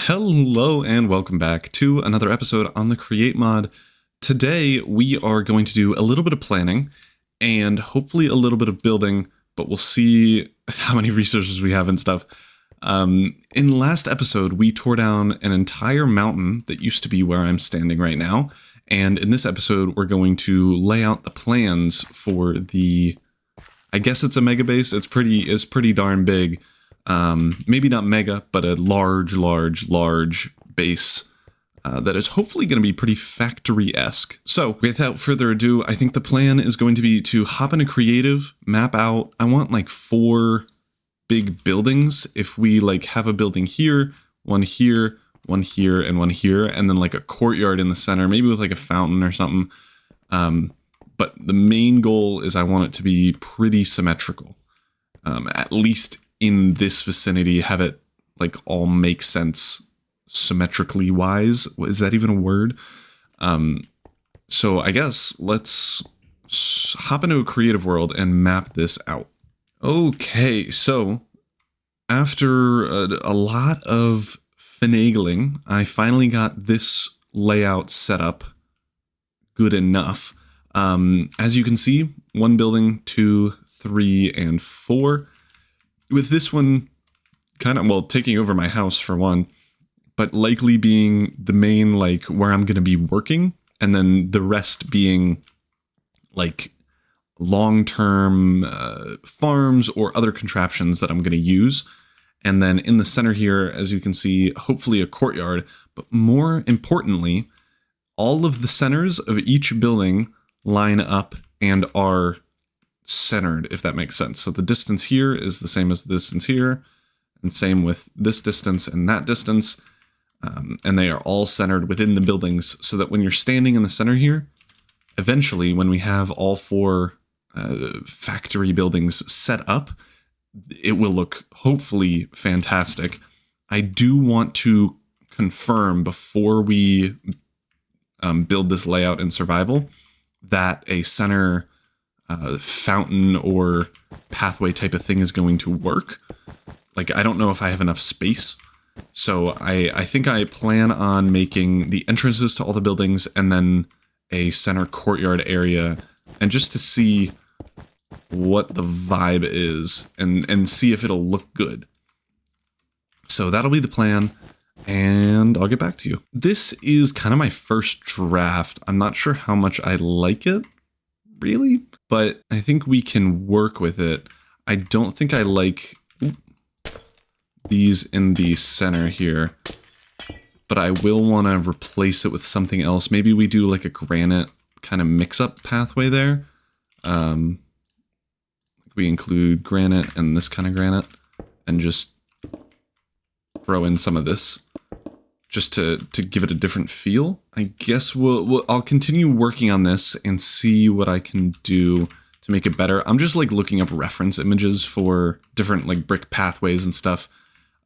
Hello and welcome back to another episode on the Create mod. Today we are going to do a little bit of planning and hopefully a little bit of building, but we'll see how many resources we have and stuff. In the last episode, we tore down an entire mountain that used to be where I'm standing right now. And in this episode, we're going to lay out the plans for the, I guess it's a mega base. It's pretty darn big. Maybe not mega, but a large base that is hopefully going to be pretty factory-esque. So without further ado, I think the plan is going to be to hop into creative, map out. I want like 4 big buildings. If we like have a building here, one here, one here, and one here, and then like a courtyard in the center, maybe with like a fountain or something. But the main goal is I want it to be pretty symmetrical, at least in this vicinity, have it like all make sense symmetrically wise. Is that even a word? So I guess let's hop into a creative world and map this out. Okay, so after a lot of finagling, I finally got this layout set up good enough. As you can see, 1 building, 2, 3, and 4. With this one kind of, well, taking over my house for one, but likely being the main, like, where I'm going to be working, and then the rest being, like, long-term farms or other contraptions that I'm going to use. And then in the center here, as you can see, hopefully a courtyard, but more importantly, all of the centers of each building line up and are centered, if that makes sense. So the distance here is the same as the distance here, and same with this distance and that distance, and they are all centered within the buildings, so that when you're standing in the center here, eventually when we have all 4 factory buildings set up, it will look hopefully fantastic. I do want to confirm before we build this layout in survival that a center fountain or pathway type of thing is going to work. Like, I don't know if I have enough space. So I think I plan on making the entrances to all the buildings and then a center courtyard area, and just to see what the vibe is and see if it'll look good. So that'll be the plan, and I'll get back to you. This is kind of my first draft. I'm not sure how much I like it, really, but I think we can work with it. I don't think I like these in the center here, but I will want to replace it with something else. Maybe we do like a granite kind of mix-up pathway there. We include granite and this kind of granite, and just throw in some of this just to give it a different feel. I guess I'll continue working on this and see what I can do to make it better. I'm just like looking up reference images for different like brick pathways and stuff.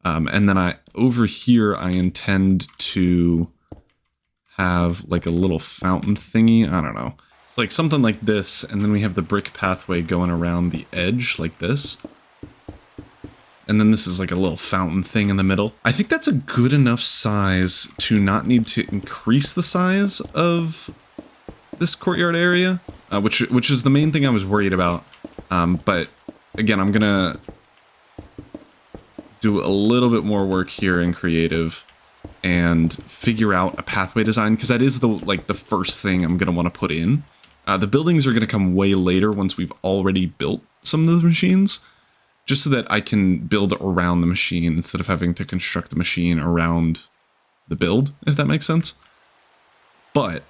And then over here, I intend to have like a little fountain thingy. I don't know. It's like something like this. And then we have the brick pathway going around the edge like this. And then this is like a little fountain thing in the middle. I think that's a good enough size to not need to increase the size of this courtyard area, which is the main thing I was worried about. But again, I'm gonna do a little bit more work here in creative and figure out a pathway design, because that is the first thing I'm gonna want to put in. The buildings are gonna come way later once we've already built some of the machines, just so that I can build around the machine instead of having to construct the machine around the build, if that makes sense. But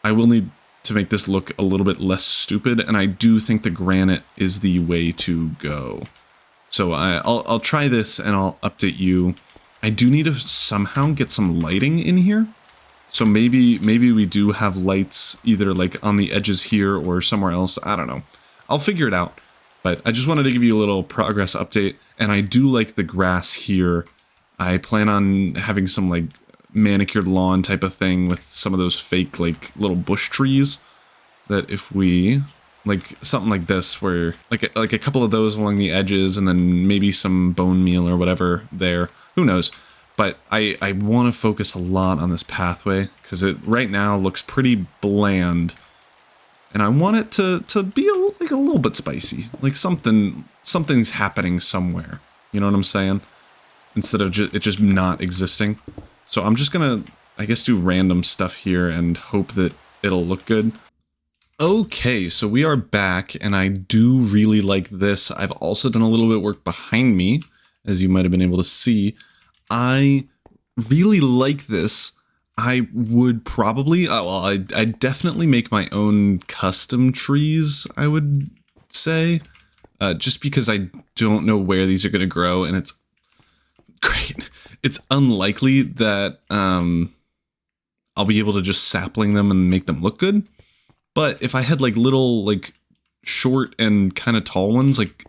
I will need to make this look a little bit less stupid, and I do think the granite is the way to go. So I'll try this and I'll update you. I do need to somehow get some lighting in here. So maybe we do have lights either like on the edges here or somewhere else. I don't know. I'll figure it out. But I just wanted to give you a little progress update, and I do like the grass here. I plan on having some like manicured lawn type of thing with some of those fake like little bush trees that if we like something like this where like a couple of those along the edges, and then maybe some bone meal or whatever there, who knows. But I want to focus a lot on this pathway because it right now looks pretty bland. And I want it to be like a little bit spicy, like something's happening somewhere. You know what I'm saying? Instead of it just not existing. So I'm just gonna, I guess, do random stuff here and hope that it'll look good. Okay, so we are back, and I do really like this. I've also done a little bit of work behind me, as you might have been able to see. I really like this. I would probably, I'd definitely make my own custom trees, I would say. Just because I don't know where these are going to grow, and it's great. It's unlikely that I'll be able to just sapling them and make them look good. But if I had like little, like short and kind of tall ones, like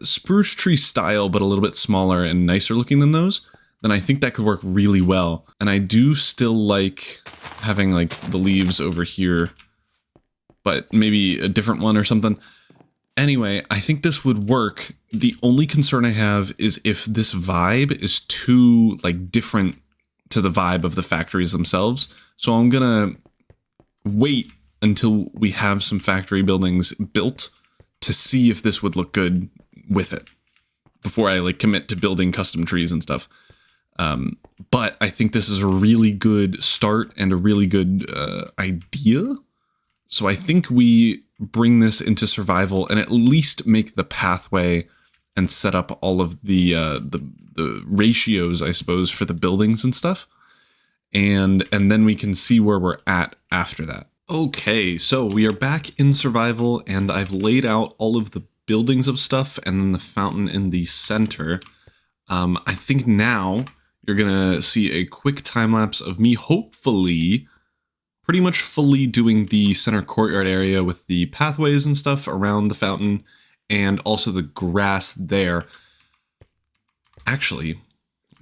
spruce tree style, but a little bit smaller and nicer looking than those, then I think that could work really well. And I do still like having like the leaves over here, but maybe a different one or something. Anyway, I think this would work. The only concern I have is if this vibe is too like different to the vibe of the factories themselves. So I'm gonna wait until we have some factory buildings built to see if this would look good with it before I like commit to building custom trees and stuff. But I think this is a really good start and a really good idea. So I think we bring this into survival and at least make the pathway and set up all of the ratios, I suppose, for the buildings and stuff. And then we can see where we're at after that. Okay, so we are back in survival, and I've laid out all of the buildings of stuff and then the fountain in the center. I think now you're gonna see a quick time lapse of me hopefully pretty much fully doing the center courtyard area with the pathways and stuff around the fountain and also the grass there. Actually,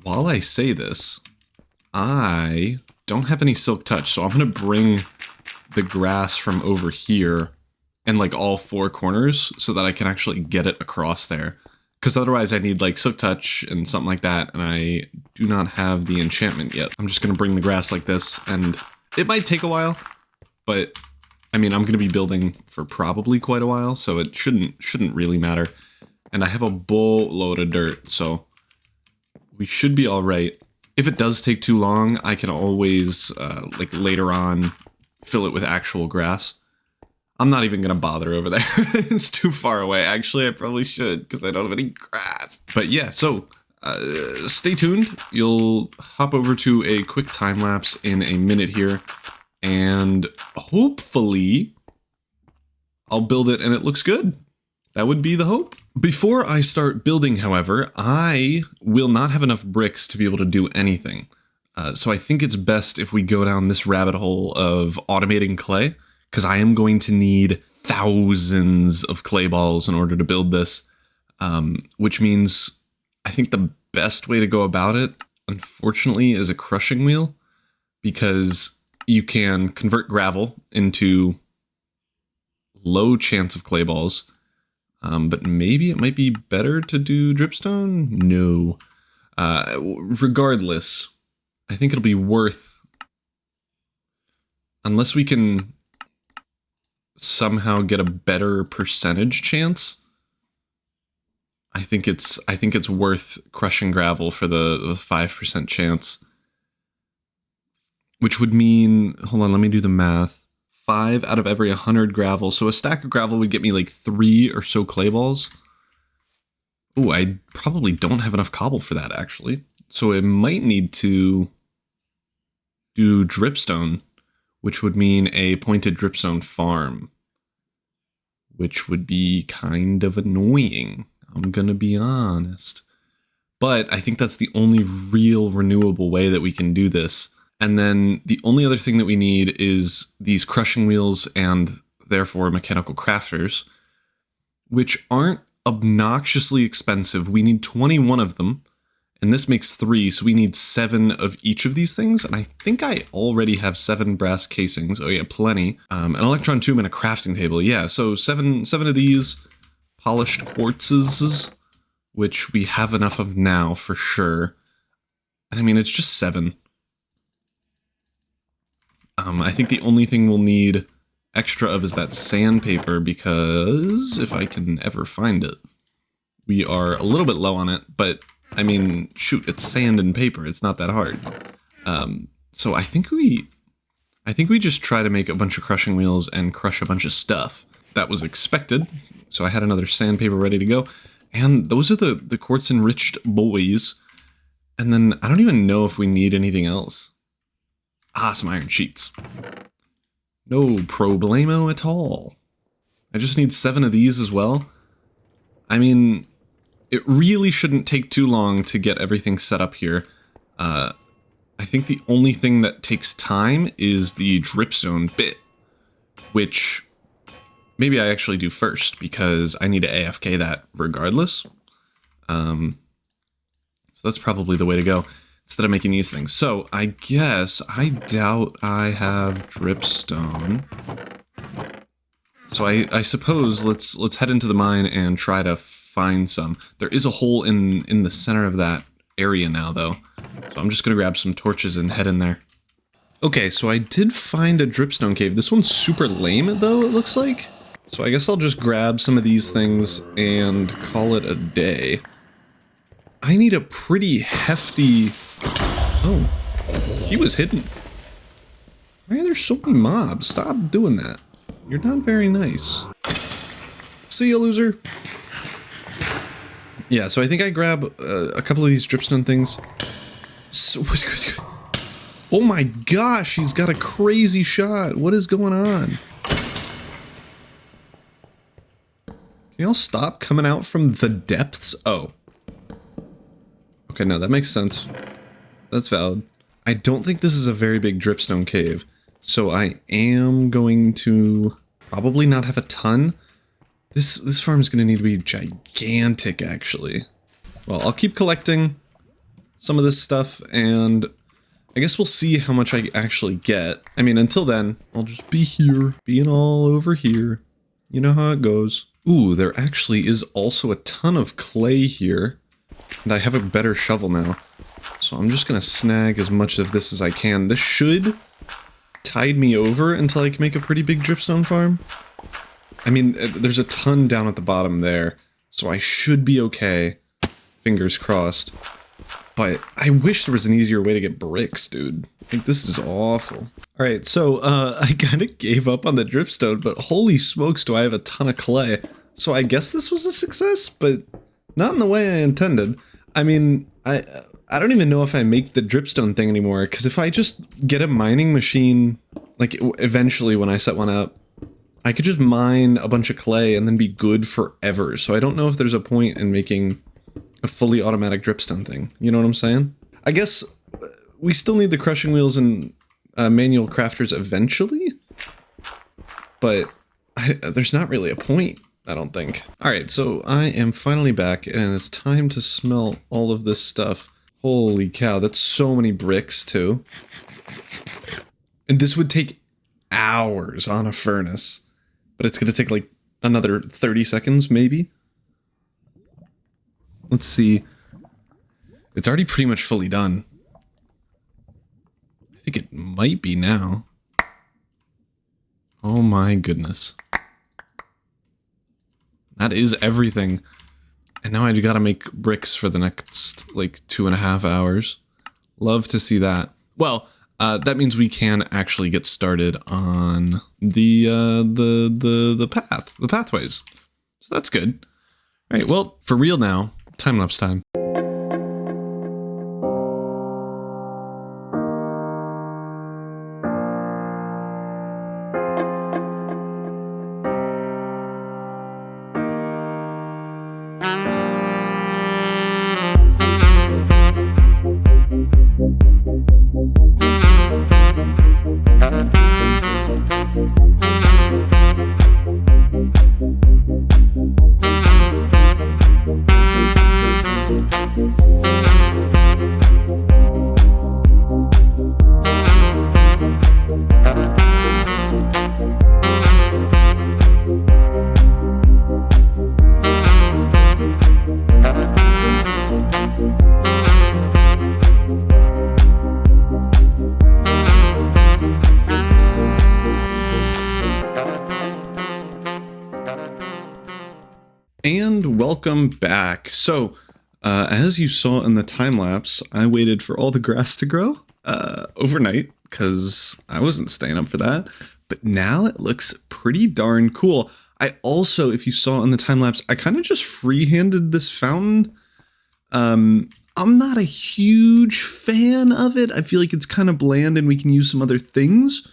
while I say this, I don't have any silk touch, so I'm gonna bring the grass from over here and like all four corners so that I can actually get it across there. Because otherwise I need like silk touch and something like that, and I do not have the enchantment yet. I'm just going to bring the grass like this, and it might take a while, but I mean, I'm going to be building for probably quite a while, so it shouldn't really matter. And I have a boatload of dirt, so we should be all right. If it does take too long, I can always like later on fill it with actual grass. I'm not even going to bother over there. It's too far away. Actually, I probably should because I don't have any grass. But yeah, so stay tuned. You'll hop over to a quick time lapse in a minute here. And hopefully I'll build it and it looks good. That would be the hope. Before I start building, however, I will not have enough bricks to be able to do anything. So I think it's best if we go down this rabbit hole of automating clay, because I am going to need thousands of clay balls in order to build this, which means I think the best way to go about it, unfortunately, is a crushing wheel, because you can convert gravel into low chance of clay balls, but maybe it might be better to do dripstone? No. Regardless, I think it'll be worth, unless we can somehow get a better percentage chance, I think it's worth crushing gravel for the 5% chance. Which would mean, hold on, let me do the math. 5 out of every 100 gravel. So a stack of gravel would get me like 3 or so clay balls. Oh, I probably don't have enough cobble for that, actually. So I might need to do dripstone, which would mean a pointed dripstone farm, which would be kind of annoying. I'm gonna be honest. But I think that's the only real renewable way that we can do this. And then the only other thing that we need is these crushing wheels and therefore mechanical crafters, which aren't obnoxiously expensive. We need 21 of them, and this makes 3, so we need 7 of each of these things. And I think I already have 7 brass casings. Oh yeah, plenty. An electron tube and a crafting table. Yeah, so 7 of these polished quartzes, which we have enough of now for sure. And I mean, it's just 7. I think the only thing we'll need extra of is that sandpaper, because if I can ever find it, we are a little bit low on it, but I mean, shoot, it's sand and paper. It's not that hard. So I think we just try to make a bunch of crushing wheels and crush a bunch of stuff. That was expected. So I had another sandpaper ready to go. And those are the quartz enriched boys. And then I don't even know if we need anything else. Ah, some iron sheets. No problemo at all. I just need 7 of these as well. I mean, it really shouldn't take too long to get everything set up here. I think the only thing that takes time is the dripstone bit, which maybe I actually do first because I need to AFK that regardless. So that's probably the way to go instead of making these things. So I guess I doubt I have dripstone. So I suppose let's head into the mine and try to find some. There is a hole in the center of that area now, though. So I'm just going to grab some torches and head in there. Okay, so I did find a dripstone cave. This one's super lame, though, it looks like. So I guess I'll just grab some of these things and call it a day. I need a pretty hefty... Oh, he was hidden. Why are there so many mobs? Stop doing that. You're not very nice. See ya, loser. Yeah, so I think I grab a couple of these dripstone things. So, oh my gosh, he's got a crazy shot. What is going on? Can y'all stop coming out from the depths? Oh. Okay, no, that makes sense. That's valid. I don't think this is a very big dripstone cave, so I am going to probably not have a ton. This farm is going to need to be gigantic, actually. Well, I'll keep collecting some of this stuff, and I guess we'll see how much I actually get. I mean, until then, I'll just be here, being all over here. You know how it goes. Ooh, there actually is also a ton of clay here, and I have a better shovel now. So I'm just going to snag as much of this as I can. This should tide me over until I can make a pretty big dripstone farm. I mean, there's a ton down at the bottom there, so I should be okay. Fingers crossed. But I wish there was an easier way to get bricks, dude. I think this is awful. Alright, so I kind of gave up on the dripstone, but holy smokes do I have a ton of clay. So I guess this was a success, but not in the way I intended. I mean, I don't even know if I make the dripstone thing anymore, because if I just get a mining machine, like eventually when I set one up, I could just mine a bunch of clay and then be good forever. So I don't know if there's a point in making a fully automatic dripstone thing. You know what I'm saying? I guess we still need the crushing wheels and manual crafters eventually, but there's not really a point, I don't think. All right, so I am finally back, and it's time to smelt all of this stuff. Holy cow, that's so many bricks, too. And this would take hours on a furnace, but it's going to take like another 30 seconds, maybe? Let's see. It's already pretty much fully done. I think it might be now. Oh my goodness. That is everything. And now I gotta make bricks for the next, like, 2.5 hours. Love to see that. Well, that means we can actually get started on the pathways. So that's good. All right, well, for real now, time-lapse time. And welcome back. So, as you saw in the time lapse, I waited for all the grass to grow overnight because I wasn't staying up for that. But now it looks pretty darn cool. I also, if you saw in the time lapse, I kind of just freehanded this fountain. I'm not a huge fan of it. I feel like it's kind of bland and we can use some other things.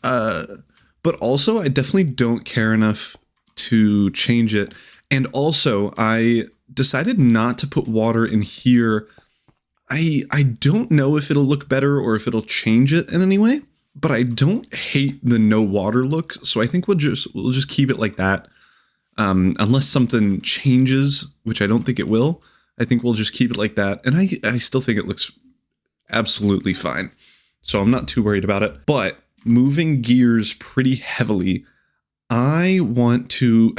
But also, I definitely don't care enough to change it. And also, I decided not to put water in here. I don't know if it'll look better or if it'll change it in any way, but I don't hate the no water look. So I think we'll just keep it like that. Unless something changes, which I don't think it will. I think we'll just keep it like that. And I still think it looks absolutely fine. So I'm not too worried about it. But moving gears pretty heavily, I want to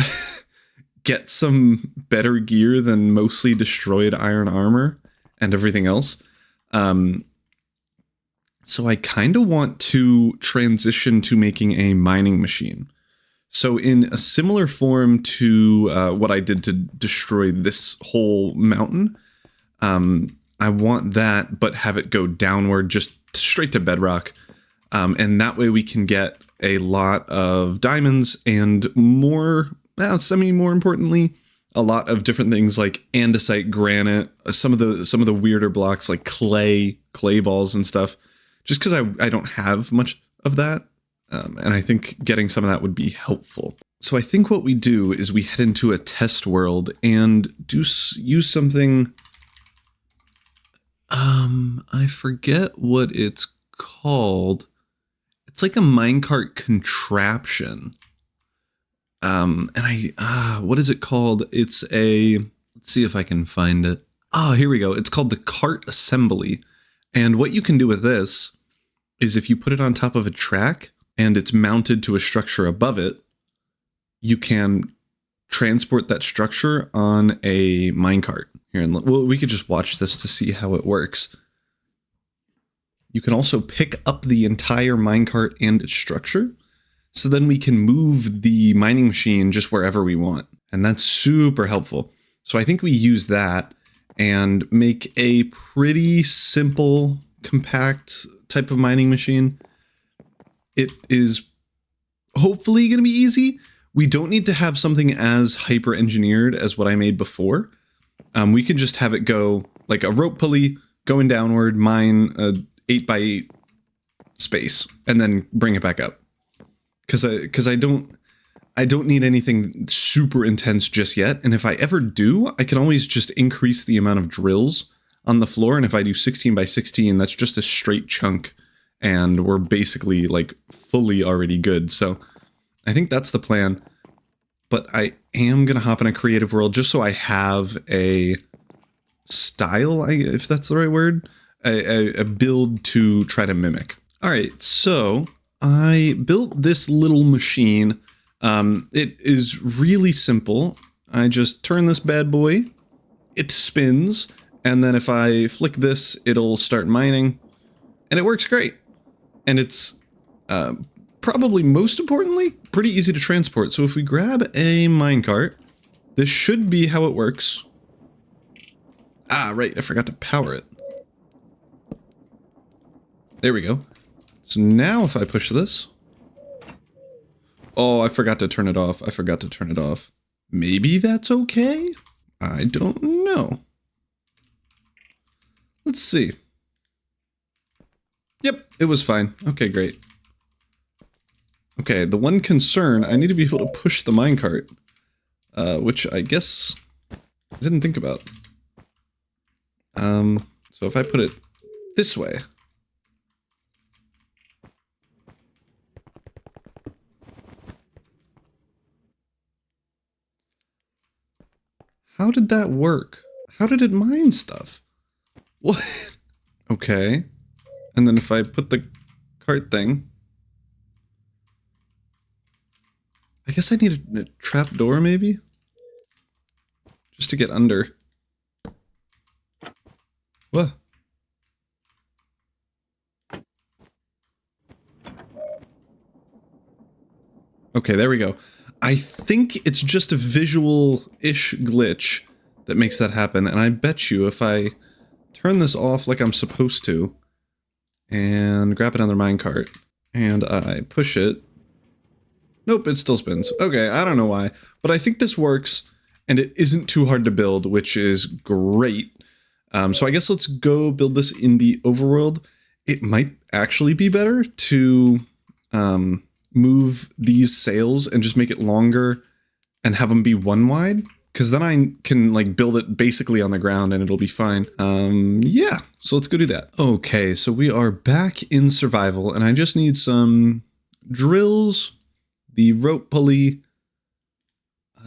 get some better gear than mostly destroyed iron armor and everything else. So I kind of want to transition to making a mining machine. So in a similar form to what I did to destroy this whole mountain, I want that, but have it go downward, just straight to bedrock. And that way we can get a lot of diamonds and more importantly, a lot of different things like andesite, granite, some of the weirder blocks like clay balls and stuff, just because I don't have much of that. And I think getting some of that would be helpful. So I think what we do is we head into a test world and use something. I forget what it's called. It's like a minecart contraption. What is it called? It's let's see if I can find it. Here we go. It's called the cart assembly. And what you can do with this is if you put it on top of a track and it's mounted to a structure above it, you can transport that structure on a minecart. Here, and we could just watch this to see how it works. You can also pick up the entire minecart and its structure. So then we can move the mining machine just wherever we want. And that's super helpful. So I think we use that and make a pretty simple, compact type of mining machine. It is hopefully going to be easy. We don't need to have something as hyper engineered as what I made before. We can just have it go like a rope pulley going downward, mine a 8x8 space, and then bring it back up. Because I don't need anything super intense just yet. And if I ever do, I can always just increase the amount of drills on the floor. And if I do 16x16, that's just a straight chunk. And we're basically like fully already good. So I think that's the plan. But I am going to hop in a creative world just so I have a style, if that's the right word, a build to try to mimic. All right, so I built this little machine. It is really simple. I just turn this bad boy, it spins, and then if I flick this, it'll start mining, and it works great. And it's probably most importantly, pretty easy to transport. So if we grab a minecart, this should be how it works. Right, I forgot to power it. There we go. So now if I push this... Oh, I forgot to turn it off. Maybe that's okay? I don't know. Let's see. Yep, it was fine. Okay, great. Okay, the one concern, I need to be able to push the minecart. Which I guess I didn't think about. So if I put it this way... How did that work? How did it mine stuff? What? Okay. And then if I put the cart thing... I guess I need a trap door, maybe? Just to get under. What? Okay, there we go. I think it's just a visual-ish glitch that makes that happen, and I bet you if I turn this off like I'm supposed to, and grab another minecart, and I push it, nope, it still spins. Okay, I don't know why, but I think this works, and it isn't too hard to build, which is great. So I guess let's go build this in the overworld. It might actually be better to move these sails and just make it longer and have them be one wide, because then I can like build it basically on the ground and it'll be fine. Yeah, so let's go do that. Okay, so we are back in survival and I just need some drills, the rope pulley,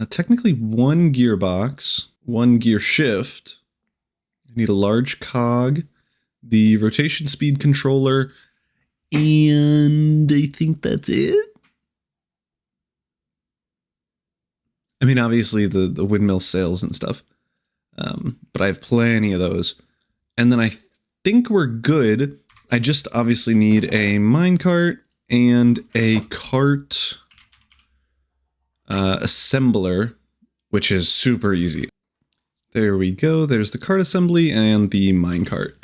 technically one gearbox, one gear shift. I need a large cog, the rotation speed controller, and I think that's it. I mean, obviously the windmill sails and stuff, but I have plenty of those. And then I think we're good. I just obviously need a minecart and a cart assembler, which is super easy. There we go. There's the cart assembly and the minecart.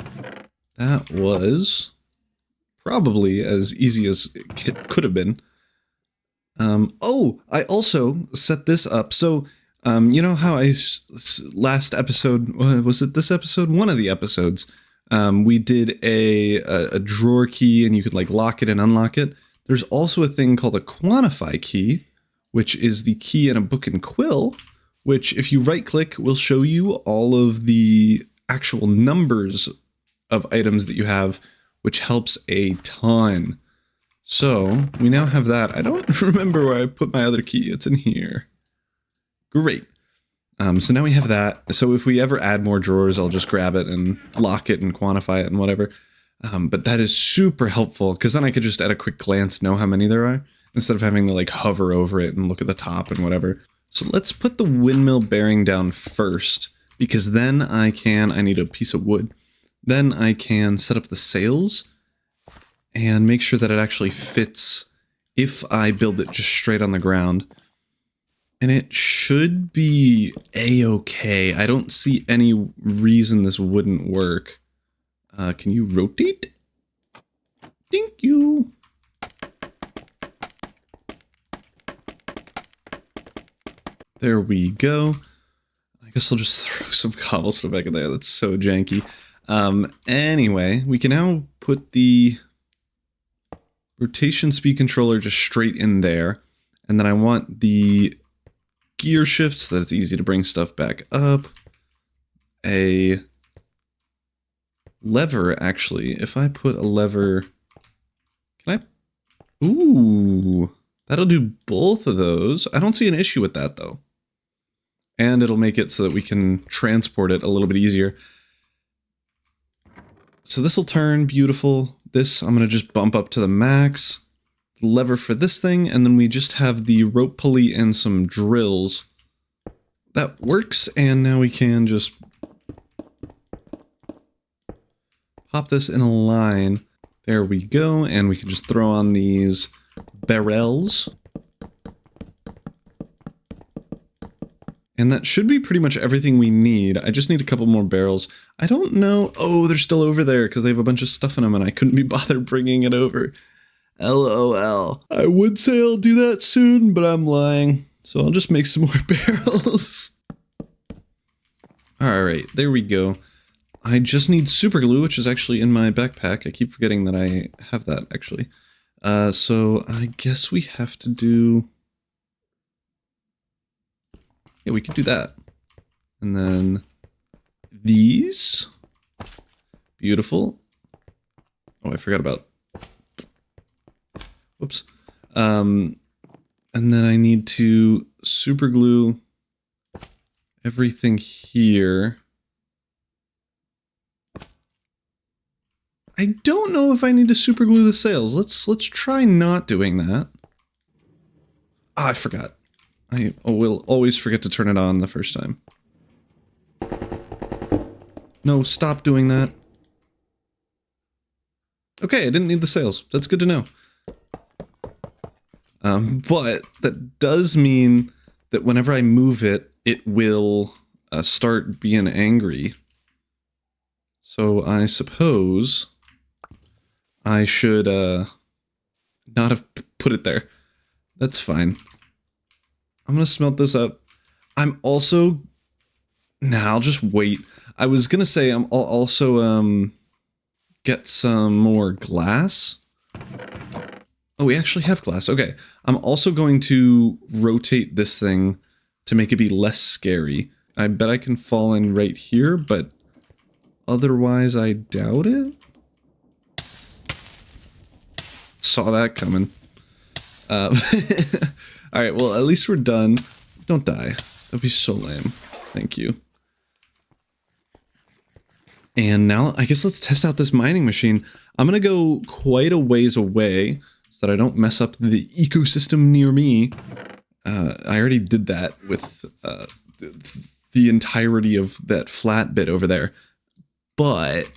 That was probably as easy as it could have been. Oh, I also set this up. So, you know how last episode, was it this episode? One of the episodes, we did a drawer key and you could like lock it and unlock it. There's also a thing called a quantify key, which is the key in a book and quill, which if you right click will show you all of the actual numbers of items that you have, which helps a ton. So we now have that. I don't remember where I put my other key. It's in here. Great. So now we have that. So if we ever add more drawers, I'll just grab it and lock it and quantify it and whatever. But that is super helpful because then I could just at a quick glance know how many there are instead of having to like hover over it and look at the top and whatever. So let's put the windmill bearing down first because then I need a piece of wood. Then I can set up the sails and make sure that it actually fits if I build it just straight on the ground. And it should be a-okay. I don't see any reason this wouldn't work. Can you rotate? Thank you. There we go. I guess I'll just throw some cobblestone back in there. That's so janky. Anyway, we can now put the rotation speed controller just straight in there. And then I want the gear shifts so that it's easy to bring stuff back up. A lever, actually. If I put a lever... Can I... Ooh, that'll do both of those. I don't see an issue with that, though. And it'll make it so that we can transport it a little bit easier. So this will turn beautiful. This I'm going to just bump up to the max. Lever for this thing, and then we just have the rope pulley and some drills. That works, and now we can just pop this in a line. There we go, and we can just throw on these barrels. And that should be pretty much everything we need. I just need a couple more barrels. I don't know. Oh, they're still over there because they have a bunch of stuff in them and I couldn't be bothered bringing it over. LOL. I would say I'll do that soon, but I'm lying. So I'll just make some more barrels. All right, there we go. I just need super glue, which is actually in my backpack. I keep forgetting that I have that actually. So I guess we have to do... Yeah, we could do that. And then these. Beautiful. Oh, I forgot about... Whoops. And then I need to super glue everything here. I don't know if I need to super glue the sails. Let's try not doing that. Ah, I forgot. I will always forget to turn it on the first time. No, stop doing that. Okay, I didn't need the sails. That's good to know. But that does mean that whenever I move it, it will start being angry. So I suppose I should not have put it there. That's fine. I'm gonna smelt this up. I'm also... Nah, I'll just wait. I was gonna say I'll also get some more glass. Oh, we actually have glass. Okay. I'm also going to rotate this thing to make it be less scary. I bet I can fall in right here, but otherwise I doubt it. Saw that coming. Alright, well, at least we're done. Don't die. That'd be so lame. Thank you. And now, I guess let's test out this mining machine. I'm gonna go quite a ways away so that I don't mess up the ecosystem near me. I already did that with the entirety of that flat bit over there. But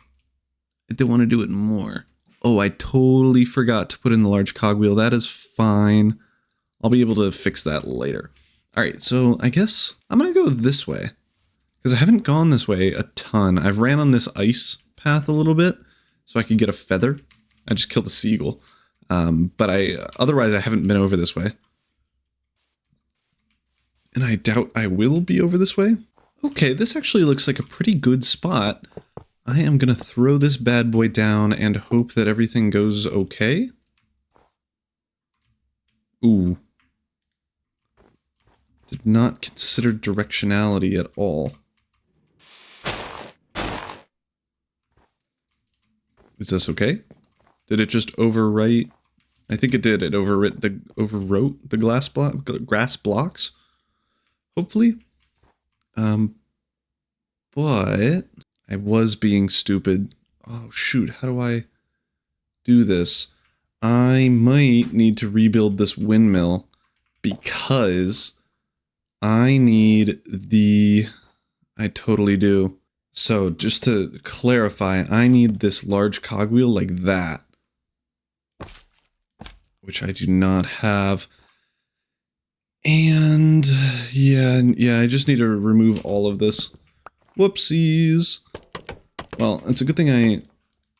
I don't want to do it more. Oh, I totally forgot to put in the large cogwheel. That is fine. I'll be able to fix that later. Alright, so I guess I'm gonna go this way. Because I haven't gone this way a ton. I've ran on this ice path a little bit, so I could get a feather. I just killed a seagull. But otherwise I haven't been over this way. And I doubt I will be over this way. Okay, this actually looks like a pretty good spot. I am gonna throw this bad boy down and hope that everything goes okay. Ooh. Did not consider directionality at all. Is this okay? Did it just overwrite? I think it did. It overwrote the grass blocks. Hopefully. But I was being stupid. Oh shoot, how do I do this? I might need to rebuild this windmill because I need the... I totally do. So just to clarify, I need this large cogwheel like that, which I do not have. And yeah, I just need to remove all of this. Whoopsies. Well, it's a good thing I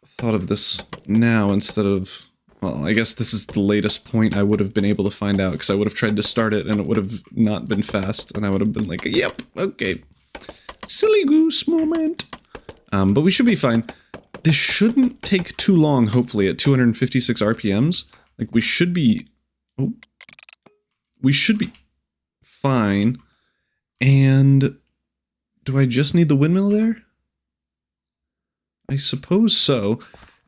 thought of this now instead of... Well, I guess this is the latest point I would have been able to find out, because I would have tried to start it and it would have not been fast, and I would have been like, yep, okay. Silly goose moment. But we should be fine. This shouldn't take too long, hopefully, at 256 RPMs. Like, we should be... Oh. We should be fine. And... do I just need the windmill there? I suppose so.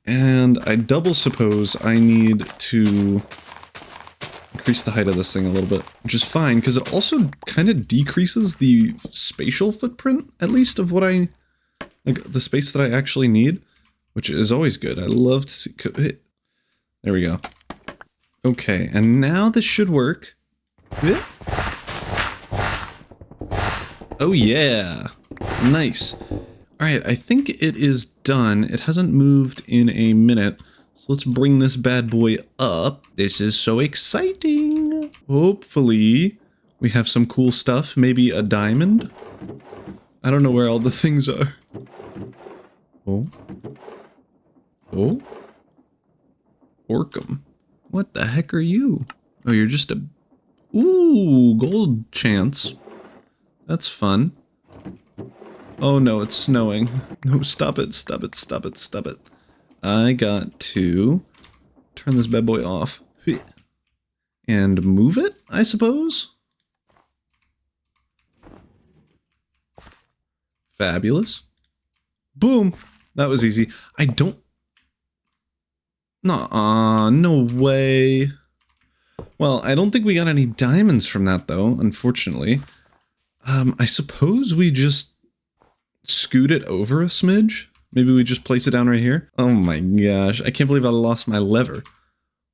And I double suppose I need to increase the height of this thing a little bit, which is fine, because it also kind of decreases the spatial footprint, at least, of what I... like, the space that I actually need, which is always good. I love to see... There we go. Okay, and now this should work. Oh yeah! Nice. Alright, I think it is done. It hasn't moved in a minute. So let's bring this bad boy up. This is so exciting. Hopefully we have some cool stuff. Maybe a diamond? I don't know where all the things are. Oh. Oh. Orcum. What the heck are you? Oh, you're just a... Ooh, gold chance. That's fun. Oh no, it's snowing. No, stop it, stop it, stop it, stop it. I got to turn this bad boy off. And move it, I suppose? Fabulous. Boom! That was easy. I don't... Nuh-uh, no way. Well, I don't think we got any diamonds from that, though, unfortunately. I suppose we just scoot it over a smidge? Maybe we just place it down right here? Oh my gosh, I can't believe I lost my lever.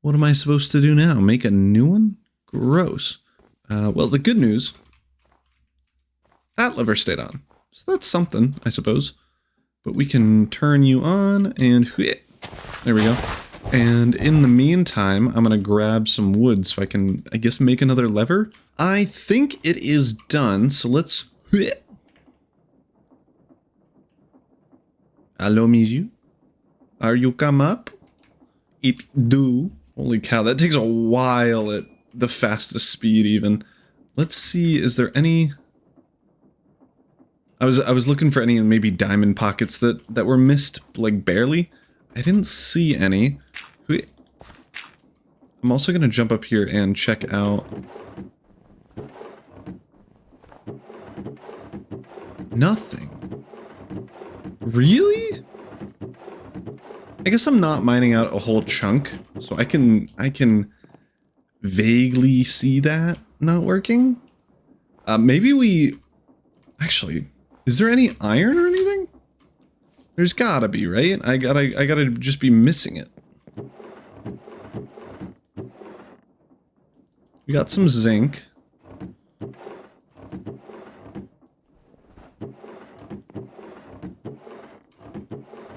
What am I supposed to do now? Make a new one? Gross. Well, the good news... that lever stayed on. So that's something, I suppose. But we can turn you on and... there we go. And in the meantime, I'm gonna grab some wood so I can, I guess, make another lever. I think it is done, so let's... Hello, Miju. Are you come up? It do. Holy cow, that takes a while at the fastest speed even. Let's see, is there any... I was looking for any maybe diamond pockets that were missed, like barely. I didn't see any. I'm also gonna jump up here and check out... Nothing. Really? I guess I'm not mining out a whole chunk, so I can vaguely see that not working. Maybe we... Actually, is there any iron or anything? There's gotta be, right? I gotta just be missing it. We got some zinc.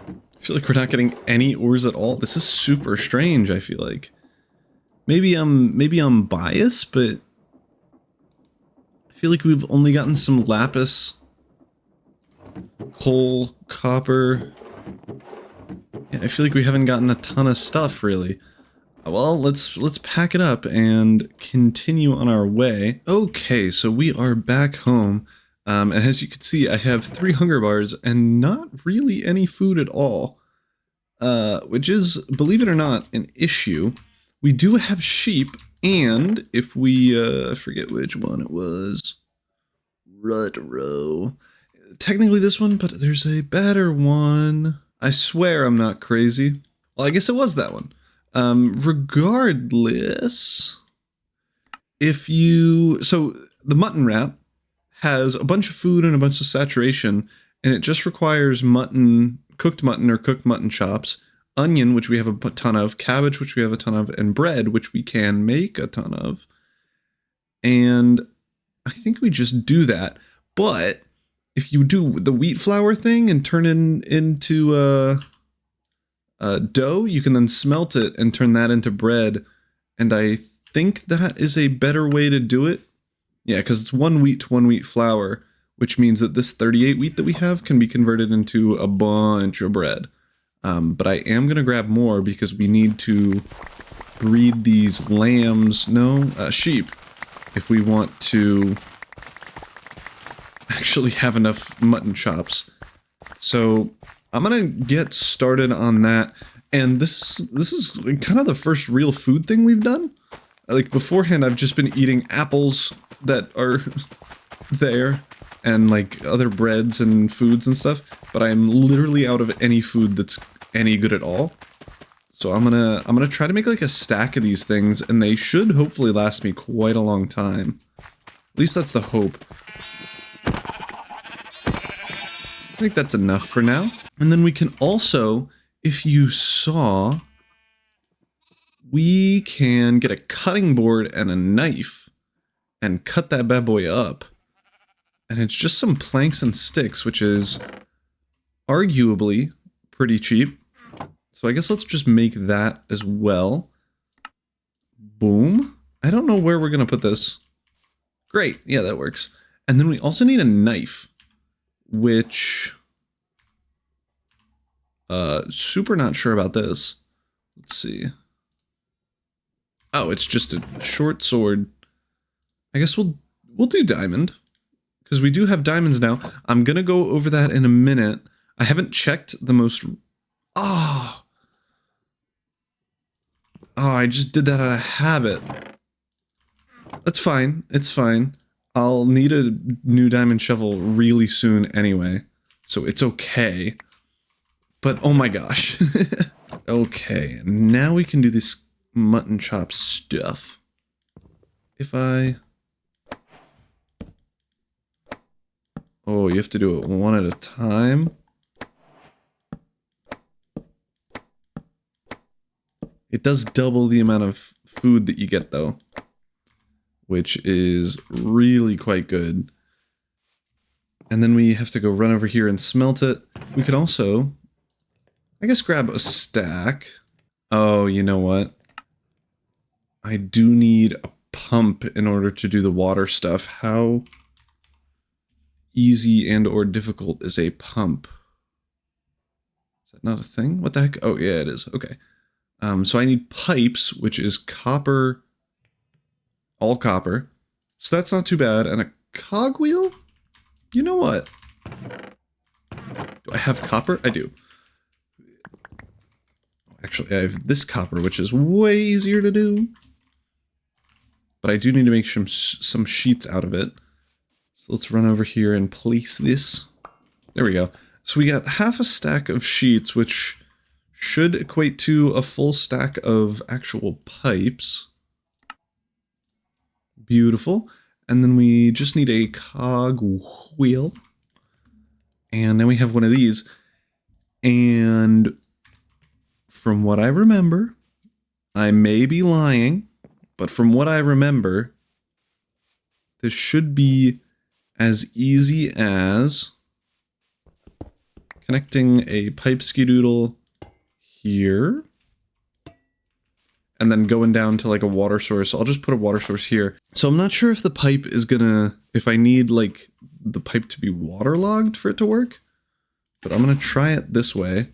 I feel like we're not getting any ores at all. This is super strange, I feel like. Maybe I'm biased, but I feel like we've only gotten some lapis, coal, copper. Yeah, I feel like we haven't gotten a ton of stuff really. Well, let's pack it up and continue on our way. Okay, so we are back home. And as you can see, I have 3 hunger bars and not really any food at all. Which is, believe it or not, an issue. We do have sheep, and if we, I forget which one it was. Rutro. Technically this one, but there's a better one. I swear I'm not crazy. Well, I guess it was that one. Regardless, if you... So, the mutton wrap has a bunch of food and a bunch of saturation, and it just requires mutton, cooked mutton or cooked mutton chops, onion, which we have a ton of, cabbage, which we have a ton of, and bread, which we can make a ton of. And I think we just do that. But if you do the wheat flour thing and turn it into dough, you can then smelt it and turn that into bread. And I think that is a better way to do it. Yeah, because it's 1 wheat to 1 wheat flour, which means that this 38 wheat that we have can be converted into a bunch of bread. But I am going to grab more because we need to breed these lambs, sheep, if we want to actually have enough mutton chops. So I'm going to get started on that. And this is kind of the first real food thing we've done. Like beforehand, I've just been eating apples that are there and like other breads and foods and stuff, but I'm literally out of any food that's any good at all. So I'm gonna try to make like a stack of these things, and they should hopefully last me quite a long time. At least that's the hope. I think that's enough for now. And then we can also, if you saw, we can get a cutting board and a knife and cut that bad boy up. And it's just some planks and sticks, which is arguably pretty cheap. So I guess let's just make that as well. Boom. I don't know where we're going to put this. Great. Yeah, that works. And then we also need a knife, which... super not sure about this. Let's see. Oh, it's just a short sword. I guess we'll do diamond, because we do have diamonds now. I'm gonna go over that in a minute. I haven't checked the most... Oh, I just did that out of habit. That's fine. It's fine. I'll need a new diamond shovel really soon anyway, so it's okay. But oh my gosh. Okay, now we can do this mutton chop stuff. If I... Oh, you have to do it one at a time. It does double the amount of food that you get though, which is really quite good. And then we have to go run over here and smelt it. We could also, I guess, grab a stack. Oh, you know what? I do need a pump in order to do the water stuff. How easy and or difficult is a pump? Is that not a thing? What the heck? Oh, yeah, it is. Okay. So I need pipes, which is copper, all copper. So that's not too bad. And a cogwheel? You know what? Do I have copper? I do. Actually, I have this copper, which is way easier to do. But I do need to make some sheets out of it. So let's run over here and place this. There we go. So we got half a stack of sheets, which should equate to a full stack of actual pipes. Beautiful. And then we just need a cog wheel. And then we have one of these. And from what I remember, I may be lying, but from what I remember, this should be as easy as connecting a pipe skidoodle here, and then going down to like a water source. I'll just put a water source here. So I'm not sure if the pipe is gonna, if I need like the pipe to be waterlogged for it to work, but I'm gonna try it this way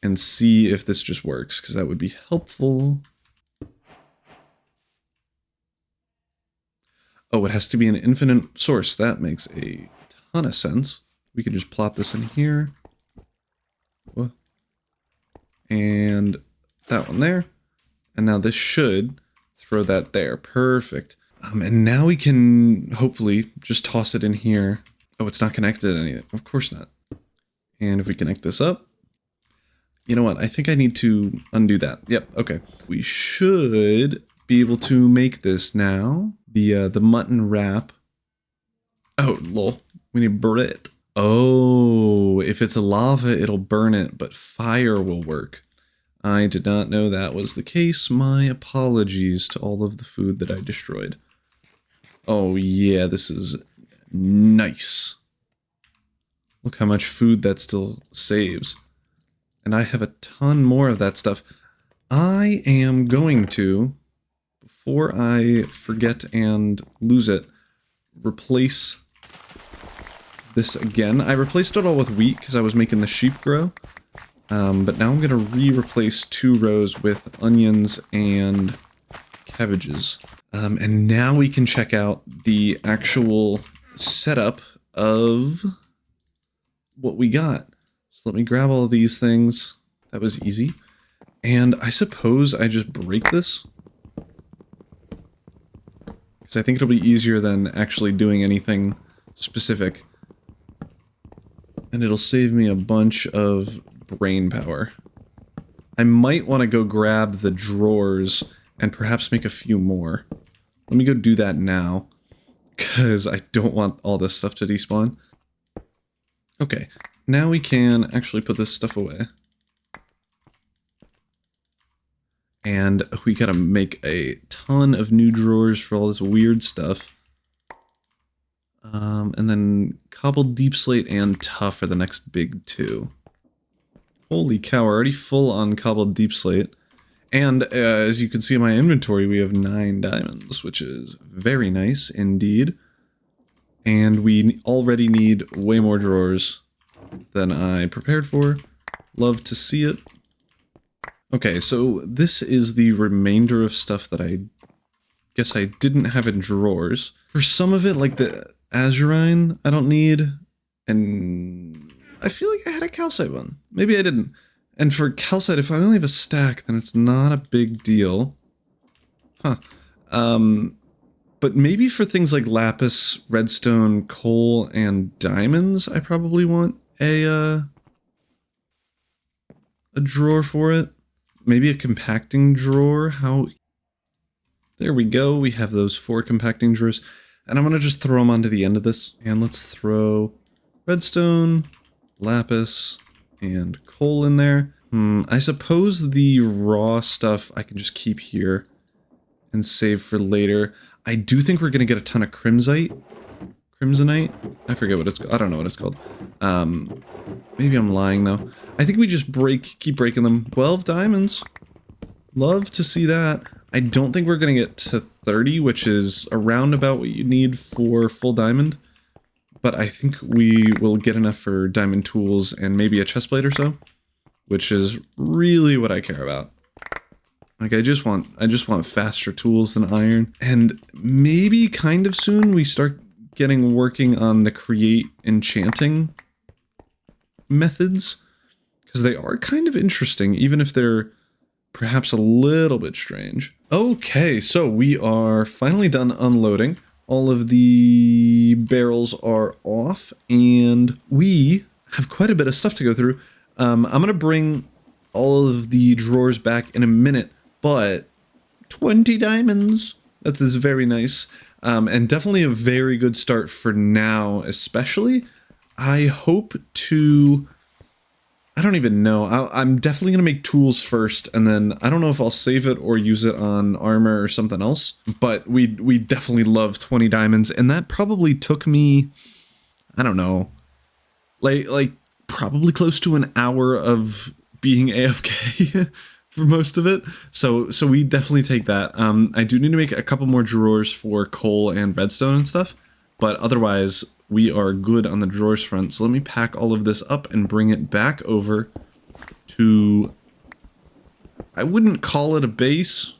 and see if this just works, because that would be helpful. Oh, it has to be an infinite source. That makes a ton of sense. We can just plop this in here. Whoa. And that one there. And now this should throw that there. Perfect. And now we can hopefully just toss it in here. Oh, it's not connected to anything. Of course not. And if we connect this up, you know what? I think I need to undo that. Yep. Okay. We should be able to make this now. The mutton wrap. Oh, lol. We need Brit. Oh, if it's a lava, it'll burn it, but fire will work. I did not know that was the case. My apologies to all of the food that I destroyed. Oh yeah, this is nice. Look how much food that still saves. And I have a ton more of that stuff. I am going to, before I forget and lose it, replace this again. I replaced it all with wheat because I was making the sheep grow. But now I'm going to replace 2 rows with onions and cabbages. And now we can check out the actual setup of what we got. So let me grab all of these things. That was easy. And I suppose I just break this, because I think it'll be easier than actually doing anything specific. And it'll save me a bunch of brain power. I might want to go grab the drawers and perhaps make a few more. Let me go do that now, because I don't want all this stuff to despawn. Okay, now we can actually put this stuff away. And we gotta make a ton of new drawers for all this weird stuff. And then cobbled deep slate and tough are the next big 2. Holy cow, we're already full on cobbled deep slate. And as you can see in my inventory, we have 9 diamonds, which is very nice indeed. And we already need way more drawers than I prepared for. Love to see it. Okay, so this is the remainder of stuff that I guess I didn't have in drawers. For some of it, like the azurine, I don't need. And I feel like I had a calcite one. Maybe I didn't. And for calcite, if I only have a stack, then it's not a big deal. Huh. But maybe for things like lapis, redstone, coal, and diamonds, I probably want a drawer for it. Maybe a compacting drawer. How? There we go. We have those 4 compacting drawers. And I'm going to just throw them onto the end of this. And let's throw redstone, lapis, and coal in there. I suppose the raw stuff I can just keep here and save for later. I do think we're going to get a ton of crimsonite. I forget what it's called. I don't know what it's called. Maybe I'm lying though. I think we just keep breaking them. 12 diamonds. Love to see that. I don't think we're going to get to 30, which is around about what you need for full diamond. But I think we will get enough for diamond tools and maybe a chest plate or so, which is really what I care about. Like, I just want faster tools than iron. And maybe kind of soon we start working on the create enchanting methods, because they are kind of interesting, even if they're perhaps a little bit strange. Okay, so we are finally done unloading. All of the barrels are off, and we have quite a bit of stuff to go through. I'm going to bring all of the drawers back in a minute, but 20 diamonds. That is very nice. And definitely a very good start for now, especially. I hope to... I don't even know. I'm definitely going to make tools first, and then I don't know if I'll save it or use it on armor or something else, but we definitely love 20 diamonds, and that probably took me, I don't know, like probably close to an hour of being AFK for most of it. So we definitely take that. I do need to make a couple more drawers for coal and redstone and stuff, but otherwise we are good on the drawers front. So let me pack all of this up and bring it back over to, I wouldn't call it a base,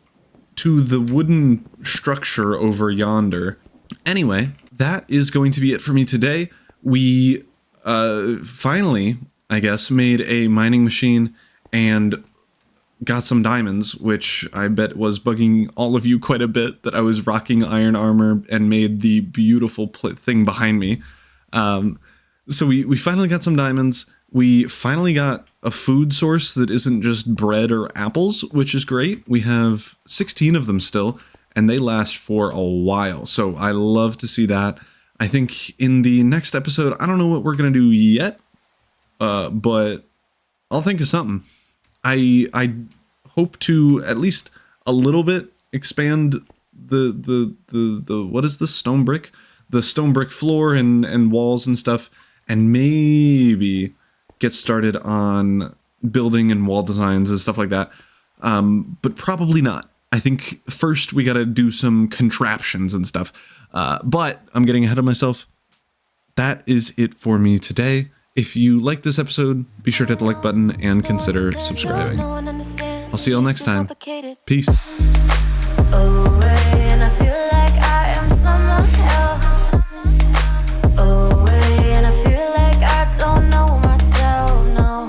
to the wooden structure over yonder. Anyway, that is going to be it for me today. We finally, I guess, made a mining machine and got some diamonds, which I bet was bugging all of you quite a bit, that I was rocking iron armor and made the beautiful thing behind me. So we finally got some diamonds. We finally got a food source that isn't just bread or apples, which is great. We have 16 of them still, and they last for a while. So I love to see that. I think in the next episode, I don't know what we're going to do yet, but I'll think of something. I hope to at least a little bit expand the what is this, stone brick? The stone brick floor and walls and stuff, and maybe get started on building and wall designs and stuff like that. But probably not. I think first we got to do some contraptions and stuff. But I'm getting ahead of myself. That is it for me today. If you like this episode, be sure to hit the like button and consider subscribing. I'll see you all next time. Peace.